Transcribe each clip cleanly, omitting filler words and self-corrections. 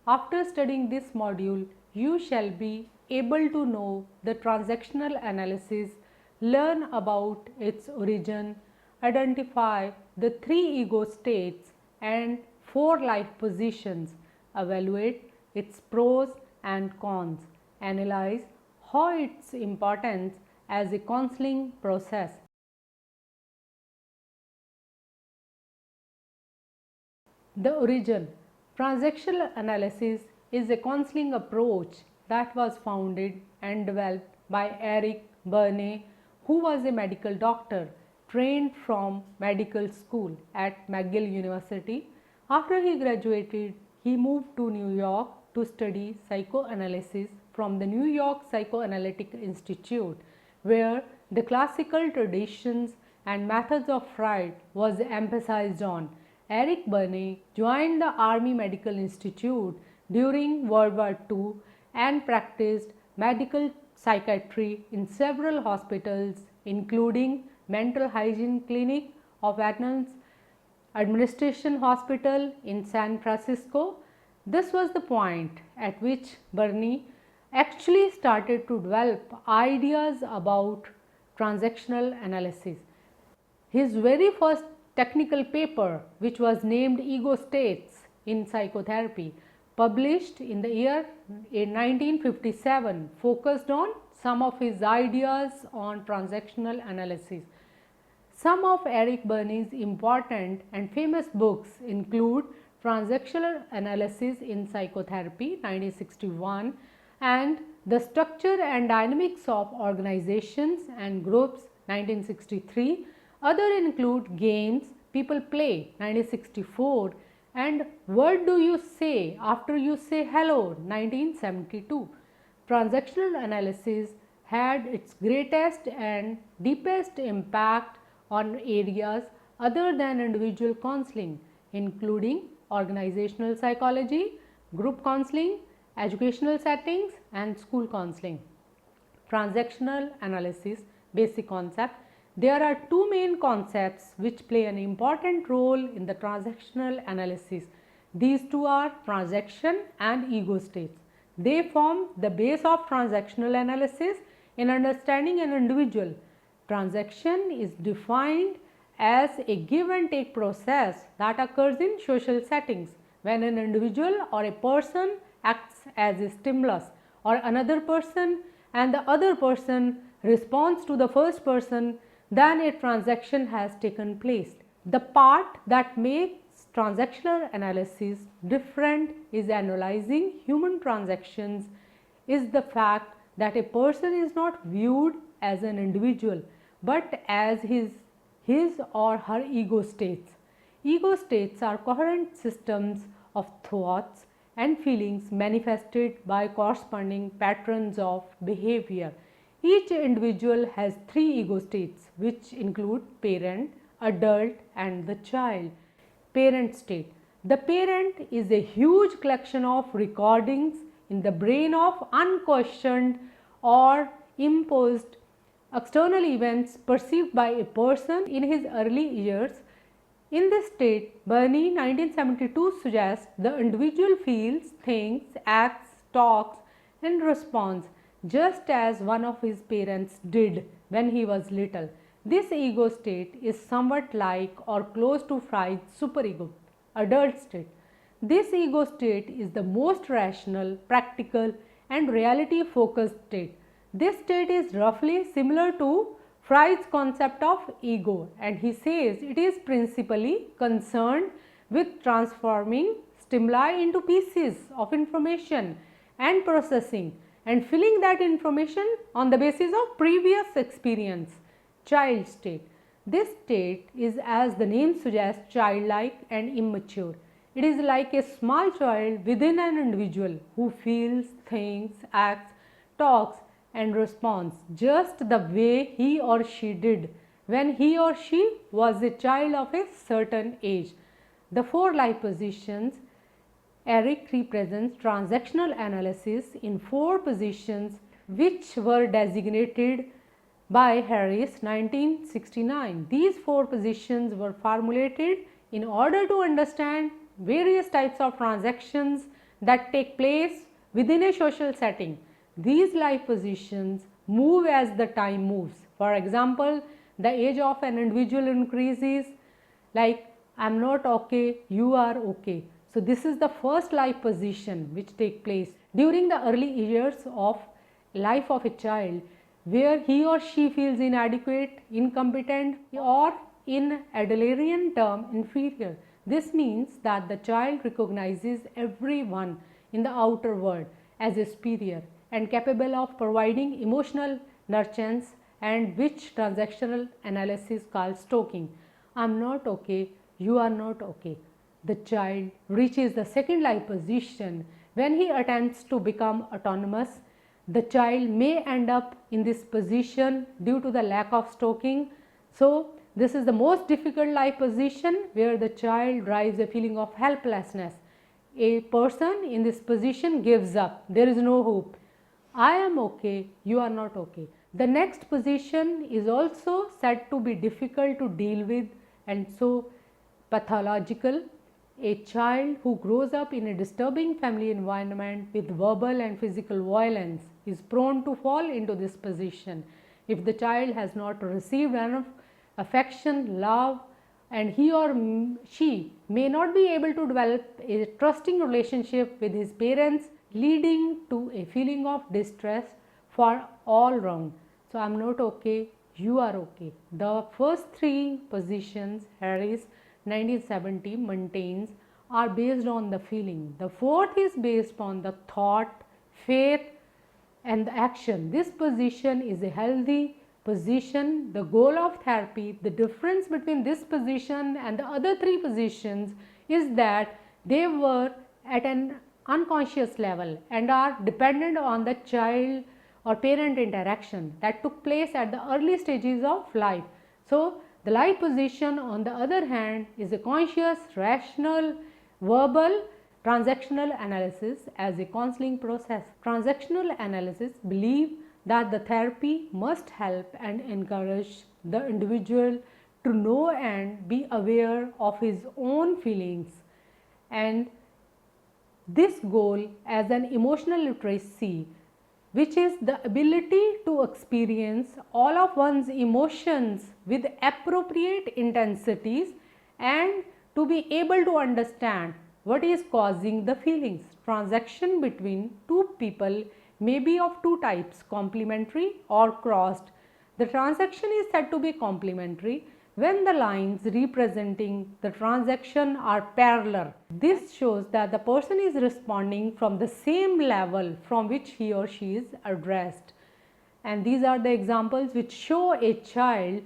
After studying this module, you shall be able to know the transactional analysis, learn about its origin, identify the 3 ego states and 4 life positions, evaluate its pros and cons, analyze how its importance as a counseling process. The origin. Transactional analysis is a counseling approach that was founded and developed by Eric Berne, who was a medical doctor trained from medical school at McGill University. After he graduated, he moved to New York to study psychoanalysis from the New York Psychoanalytic Institute, where the classical traditions and methods of Freud was emphasized on. Eric Berne joined the Army Medical Institute during World War II and practiced medical psychiatry in several hospitals, including Mental Hygiene Clinic of Veterans Administration Hospital in San Francisco. This was the point at which Berne actually started to develop ideas about transactional analysis. His very first technical paper, which was named Ego States in Psychotherapy, published in the year 1957, focused on some of his ideas on transactional analysis. Some of Eric Berne's important and famous books include Transactional Analysis in Psychotherapy 1961 and The Structure and Dynamics of Organizations and Groups 1963. Other include Games People Play 1964 and What Do You Say After You Say Hello 1972. Transactional analysis had its greatest and deepest impact on areas other than individual counseling, including organizational psychology, group counseling, educational settings and school counseling. Transactional analysis basic concept. There are 2 main concepts which play an important role in the transactional analysis. These 2 are transaction and ego states. They form the base of transactional analysis in understanding an individual. Transaction is defined as a give and take process that occurs in social settings when an individual or a person acts as a stimulus or another person and the other person responds to the first person, then a transaction has taken place. The part that makes transactional analysis different is analyzing human transactions is the fact that a person is not viewed as an individual but as his or her ego states. Ego states are coherent systems of thoughts and feelings manifested by corresponding patterns of behavior. Each individual has 3 ego states which include parent, adult and the child. Parent state. The parent is a huge collection of recordings in the brain of unquestioned or imposed external events perceived by a person in his early years. In this state, Berne 1972 suggests the individual feels, thinks, acts, talks and responds just as one of his parents did when he was little. This ego state is somewhat like or close to Freud's superego, adult state. This ego state is the most rational, practical and reality focused state. This state is roughly similar to Freud's concept of ego, and he says it is principally concerned with transforming stimuli into pieces of information and processing and filling that information on the basis of previous experience. Child state. This state is, as the name suggests, childlike and immature. It is like a small child within an individual who feels, thinks, acts, talks and responds just the way he or she did when he or she was a child of a certain age. The 4 life positions. Eric represents transactional analysis in 4 positions which were designated by Harris 1969. These 4 positions were formulated in order to understand various types of transactions that take place within a social setting. These life positions move as the time moves. For example, the age of an individual increases, like I am not okay, you are okay. So this is the first life position which take place during the early years of life of a child, where he or she feels inadequate, incompetent, or in Adlerian term inferior. This means that the child recognizes everyone in the outer world as a superior and capable of providing emotional nurturance, and which transactional analysis calls stoking. I am not okay, you are not okay. The child reaches the second life position when he attempts to become autonomous. The child may end up in this position due to the lack of stoking. So this is the most difficult life position, where the child drives a feeling of helplessness. A person in this position gives up. There is no hope. I am okay, you are not okay. The next position is also said to be difficult to deal with and so pathological. A child who grows up in a disturbing family environment with verbal and physical violence is prone to fall into this position. If the child has not received enough affection, love, and he or she may not be able to develop a trusting relationship with his parents, leading to a feeling of distress for all round. So I am not okay, you are okay. The first three positions Harris 1970 maintains are based on the feeling. The fourth is based on the thought, faith, and the action. This position is a healthy position. The goal of therapy, the difference between this position and the other three positions is that they were at an unconscious level and are dependent on the child or parent interaction that took place at the early stages of life. So the life position, on the other hand, is a conscious, rational, verbal transactional analysis as a counseling process. Transactional analysis believe that the therapy must help and encourage the individual to know and be aware of his own feelings, and this goal as an emotional literacy, which is the ability to experience all of one's emotions with appropriate intensities and to be able to understand what is causing the feelings. Transaction between two people may be of two types, complementary or crossed. The transaction is said to be complementary when the lines representing the transaction are parallel. This shows that the person is responding from the same level from which he or she is addressed. And these are the examples which show a child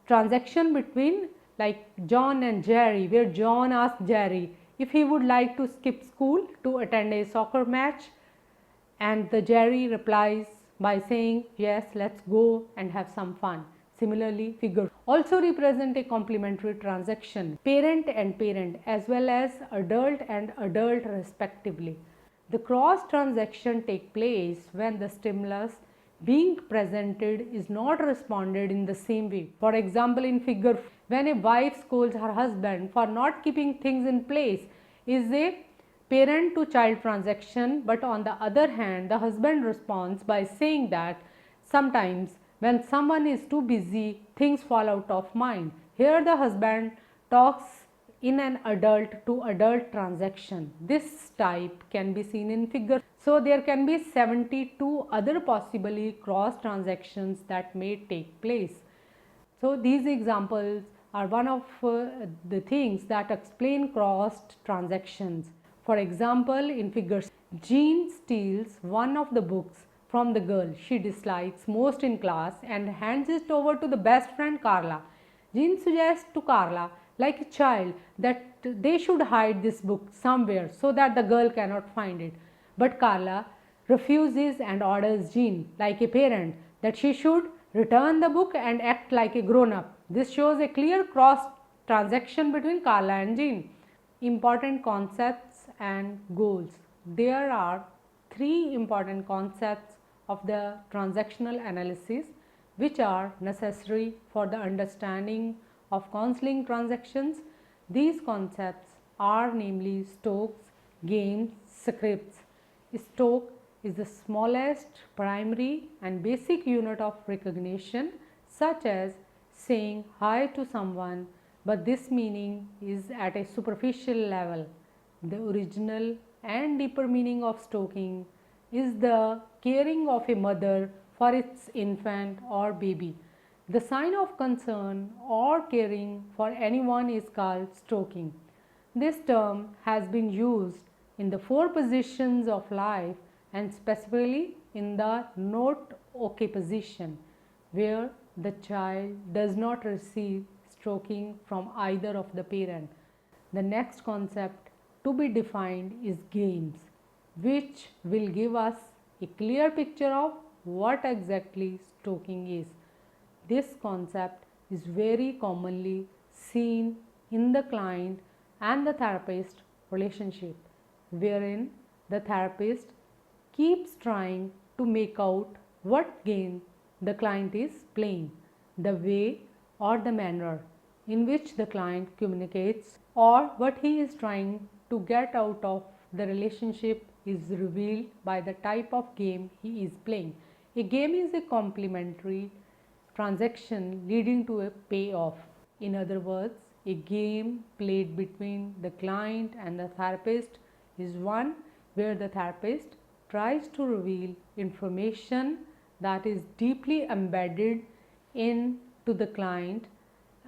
transaction between, like John and Jerry, where John asks Jerry if he would like to skip school to attend a soccer match, and the Jerry replies by saying, yes, let's go and have some fun. Similarly, figure also represent a complementary transaction, parent and parent as well as adult and adult respectively. The cross transaction take place when the stimulus being presented is not responded in the same way. For example, in figure, when a wife scolds her husband for not keeping things in place, is a parent to child transaction, but on the other hand, the husband responds by saying that sometimes when someone is too busy, things fall out of mind. Here the husband talks in an adult to adult transaction. This type can be seen in figure. So there can be 72 other possibly cross transactions that may take place. So these examples are one of the things that explain crossed transactions. For example, in figure, Jean steals one of the books from the girl she dislikes most in class and hands it over to the best friend Carla. Jean suggests to Carla, like a child, that they should hide this book somewhere so that the girl cannot find it. But Carla refuses and orders Jean, like a parent, that she should return the book and act like a grown-up. This shows a clear cross transaction between Carla and Jean. Important concepts and goals. There are three important concepts of the transactional analysis which are necessary for the understanding of counseling transactions. These concepts are namely Stokes, games, scripts. Stoke is the smallest primary and basic unit of recognition, such as saying hi to someone, but this meaning is at a superficial level. The original and deeper meaning of stoking is the caring of a mother for its infant or baby. The sign of concern or caring for anyone is called stoking. This term has been used in the four positions of life and specifically in the not okay position, where the child does not receive stroking from either of the parent. The next concept to be defined is games, which will give us a clear picture of what exactly stroking is. This concept is very commonly seen in the client and the therapist relationship, wherein the therapist keeps trying to make out what game the client is playing, the way or the manner in which the client communicates, or what he is trying to get out of the relationship is revealed by the type of game he is playing. A game is a complementary transaction leading to a payoff. In other words, a game played between the client and the therapist is one where the therapist tries to reveal information that is deeply embedded into the client,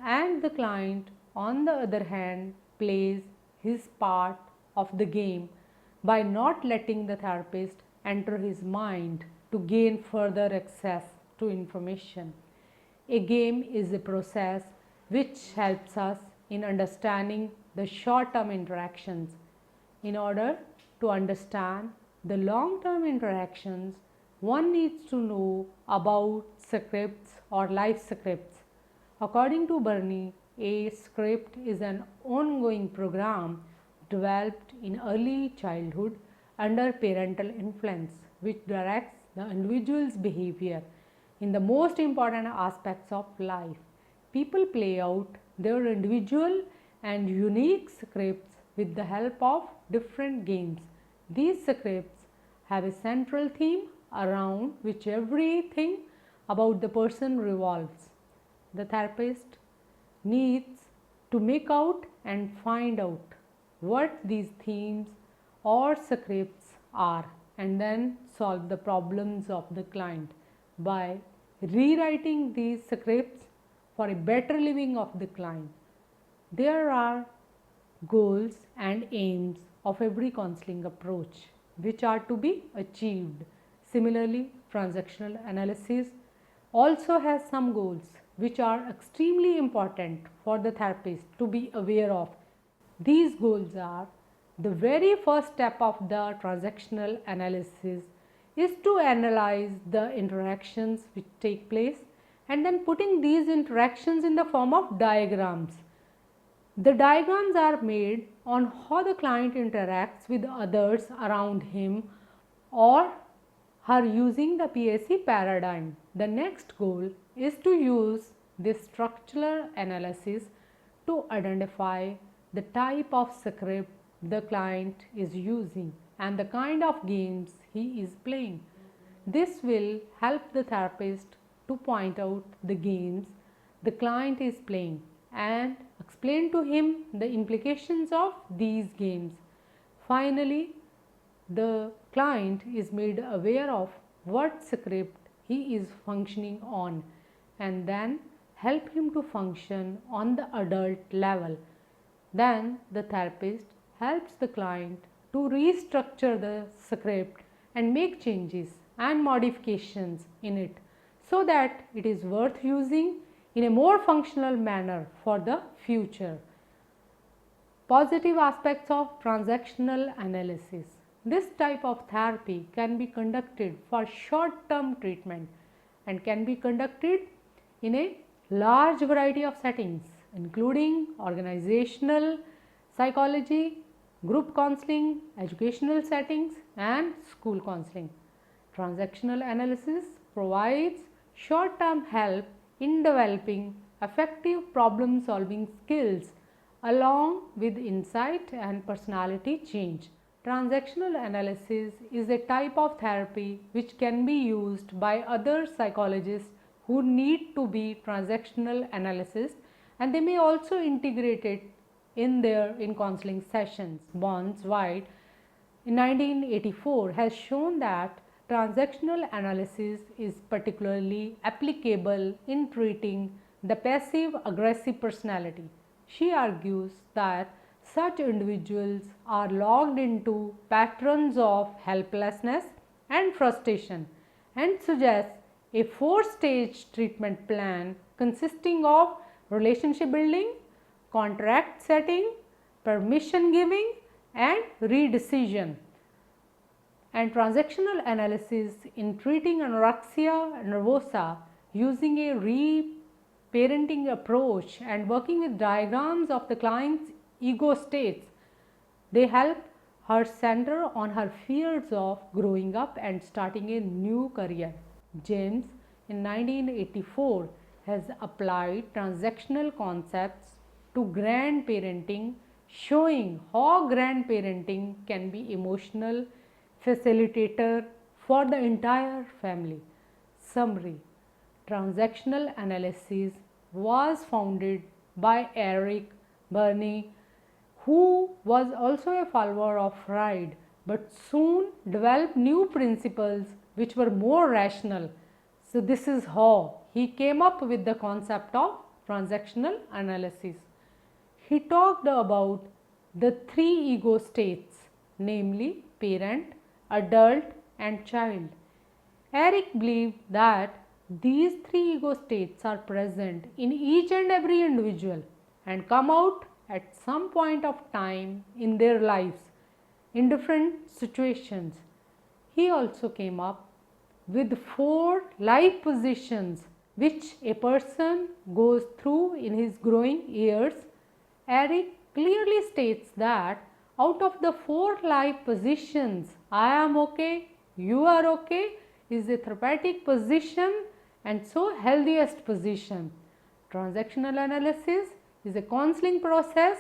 and the client on the other hand plays his part of the game by not letting the therapist enter his mind to gain further access to information. A game is a process which helps us in understanding the short-term interactions. In order to understand the long-term interactions, one needs to know about scripts or life scripts. According to Bernie, a script is an ongoing program developed in early childhood under parental influence, which directs the individual's behavior in the most important aspects of life. People play out their individual and unique scripts with the help of different games. These scripts have a central theme around which everything about the person revolves. The therapist needs to make out and find out what these themes or scripts are, and then solve the problems of the client by rewriting these scripts for a better living of the client. There are goals and aims of every counseling approach which are to be achieved. Similarly, transactional analysis also has some goals which are extremely important for the therapist to be aware of. These goals are: the very first step of the transactional analysis is to analyze the interactions which take place and then putting these interactions in the form of diagrams. The diagrams are made on how the client interacts with others around him or her using the PSY paradigm. The next goal is to use this structural analysis to identify the type of script the client is using and the kind of games he is playing. This will help the therapist to point out the games the client is playing and explain to him the implications of these games. Finally, the client is made aware of what script he is functioning on and then help him to function on the adult level. Then the therapist helps the client to restructure the script and make changes and modifications in it so that it is worth using in a more functional manner for the future. Positive aspects of transactional analysis. This type of therapy can be conducted for short-term treatment and can be conducted in a large variety of settings, including organizational psychology, group counseling, educational settings, and school counseling. Transactional analysis provides short-term help in developing effective problem-solving skills along with insight and personality change. Transactional analysis is a type of therapy which can be used by other psychologists who need to be transactional analysis, and they may also integrate it in counseling sessions. Bonds White in 1984 has shown that transactional analysis is particularly applicable in treating the passive aggressive personality. She argues that such individuals are locked into patterns of helplessness and frustration, and suggests a four-stage treatment plan consisting of relationship building, contract setting, permission giving, and redecision. And transactional analysis in treating anorexia nervosa using a reparenting approach and working with diagrams of the client's ego states, they help her center on her fears of growing up and starting a new career. James in 1984 has applied transactional concepts to grandparenting, showing how grandparenting can be emotional facilitator for the entire family. Summary: transactional analysis was founded by Eric Berne, who was also a follower of Freud, but soon developed new principles which were more rational. So this is how he came up with the concept of transactional analysis. He talked about the three ego states, namely parent, adult, and child. Eric believed that these three ego states are present in each and every individual and come out at some point of time in their lives in different situations. He also came up with 4 life positions which a person goes through in his growing years. Eric clearly states that out of the 4 life positions, I am okay, you are okay is a therapeutic position and so healthiest position. Transactional analysis is a counseling process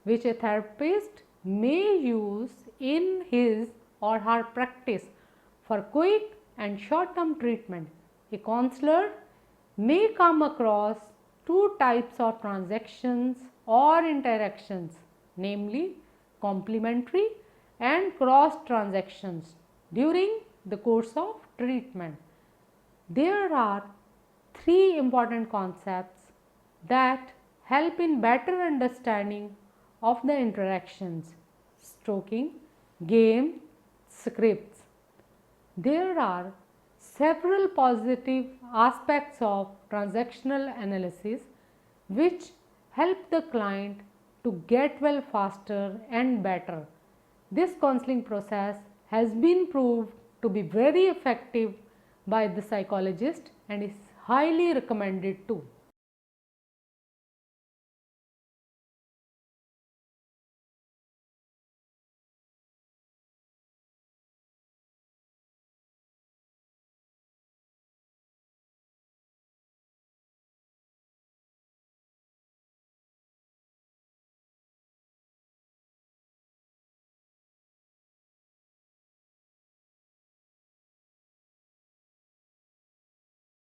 which a therapist may use in his or her practice for quick and short-term treatment. A counselor may come across 2 types of transactions or interactions, namely complementary and cross transactions during the course of treatment. There are 3 important concepts that help in better understanding of the interactions: stoking, game, scripts. There are several positive aspects of transactional analysis which help the client to get well faster and better. This counseling process has been proved to be very effective by the psychologist and is highly recommended too.